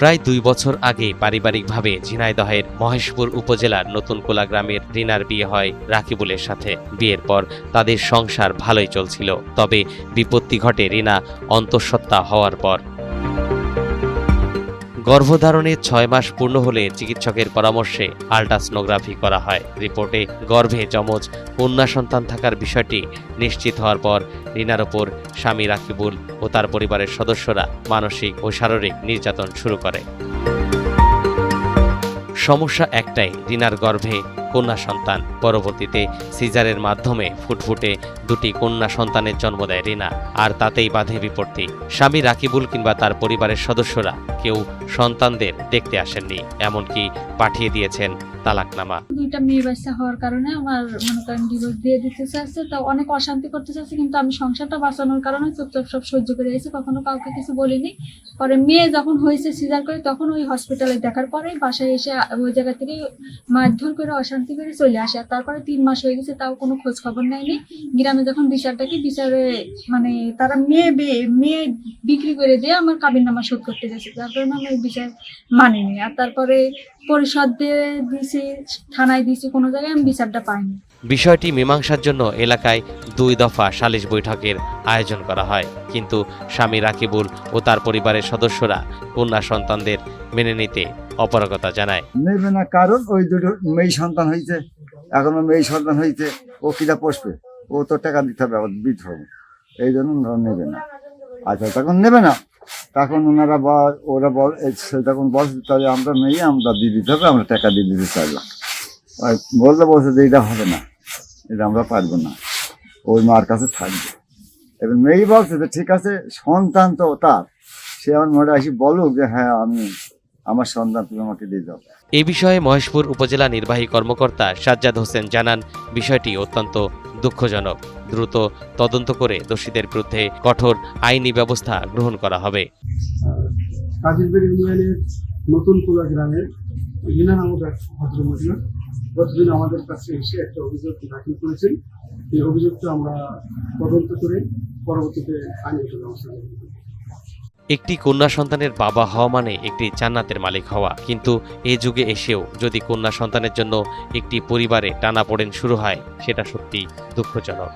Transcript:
প্রায় 2 বছর আগে পারিবারিকভাবে ঝিনাইদহের মহেশপুর উপজেলার নতুনকোলা গ্রামের রিনার বিয়ে হয় রাকিবুলের সাথে। বিয়ের পর তাদের সংসার ভালোই চলছিল, তবে বিপত্তি ঘটে রিনা অন্তঃসত্ত্বা হওয়ার পর। গর্ভধারণের 6 মাস পূর্ণ হলে চিকিৎসকের পরামর্শে আল্ট্রাসোনোগ্রাফি করা হয়। রিপোর্টে গর্ভে যমজ কন্যা সন্তান থাকার বিষয়টি নিশ্চিত হওয়ার পর রিনার ওপর স্বামী রাকিবুল ও তার পরিবারের সদস্যরা মানসিক ও শারীরিক নির্যাতন শুরু করে। সমস্যা একটাই, রিনার গর্ভে কন্যা সন্তান। পরবর্তীতে সিজারের মাধ্যমে ফুটফুটে 2টি কন্যা সন্তানের জন্ম দেয় রিনা, আর তাতেই বাধে বিপত্তি। স্বামী রাকিবুল কিংবা তার পরিবারের সদস্যরা কেউ সন্তানদের দেখতে আসেননি, এমনকি পাঠিয়ে দিয়েছেন তালাকনামা। 2টা মেয়ে বাচ্চা হওয়ার কারণে আমার মনে করেন ডিভোর্স দিয়ে দিতে চাচ্ছে, তো অনেক অশান্তি করতে চাচ্ছে, কিন্তু আমি সংসারটা বাঁচানোর কারণে চুপচাপ সব সহ্য করে এসেছি, কখনো কাউকে কিছু বলিনি। পরে মেয়ে যখন হয়েছে সিজার করে, তখন ওই হসপিটালে দেখার পরে বাসায় এসে ওই জায়গা থেকে মারধর করে অশান্তি করে চলে আসে। আর তারপরে 3 মাস হয়ে গেছে, তাও কোনো খোঁজ খবর নেয়নি। গ্রামে যখন বিচারে মানে তারা মেয়ে বিক্রি করে দিয়ে আমার কাবিননামা শোধ করতে গেছে, যার কারণে আমি বিচার মানিনি। আর তারপরে পরিষদ দিয়ে দিয়েছি, থানায় দিয়েছি, কোনো জায়গায় আমি বিচারটা পাইনি। বিষয়টি মীমাংসার জন্য এলাকায় 2 দফা সালিশ বৈঠকের আয়োজন করা হয়, কিন্তু স্বামী রাকিবুল ও তার পরিবারের সদস্যরা কন্যা সন্তানদের মেনে নিতে অপারগতা জানায়। নেবে না, কারণ ওই 2টো মেয়ে সন্তান হয়েছে, এখনো মেয়ে সন্তান হয়েছে, ও কিনা পোষবে, ও তো টাকা দিতে হবে, আবার দিতে হবে, এই জন্য নেবে না। আচ্ছা, তখন নেবে না, তখন ওরা তখন বলছে তাহলে আমরা মেয়ে আমরা দিয়ে দিতে হবে, আমরা টাকা দিয়ে দিতে চাইলাম। বলছে যে এটা হবে না, এটা আমরা পারবো না, ওই মার কাছে থাকবে। এবার মেয়ে বলছে যে ঠিক আছে, সন্তান তো তার, সে আমার মনে আসি বলুক যে হ্যাঁ আমি আমার সন্তান তুমি আমাকে দিয়ে দাও। এই বিষয়ে মহেশপুর উপজেলা নির্বাহী কর্মকর্তা সাজ্জাদ হোসেন জানান, বিষয়টি অত্যন্ত দুঃখজনক। দ্রুত তদন্ত করে দোষীদের বিরুদ্ধে কঠোর আইনি ব্যবস্থা গ্রহণ করা হবে। কাজিরবেড় ইউনিয়নের নতুনকোলা গ্রামের রিনা নামক এক ভদ্রমহিলা প্রতিদিন আমাদের কাছে এসে একটা অভিযোগ দাখিল করেছেন। এই অভিযোগটা আমরা তদন্ত করে পরবর্তীতে আইনগত ব্যবস্থা নেব। একটি কন্যা সন্তানের বাবা হওয়া মানে একটি জান্নাতের মালিক হওয়া, কিন্তু এ যুগে এসেও যদি কন্যা সন্তানের জন্য একটি পরিবারে টানাপোড়েন শুরু হয়, সেটা সত্যি দুঃখজনক।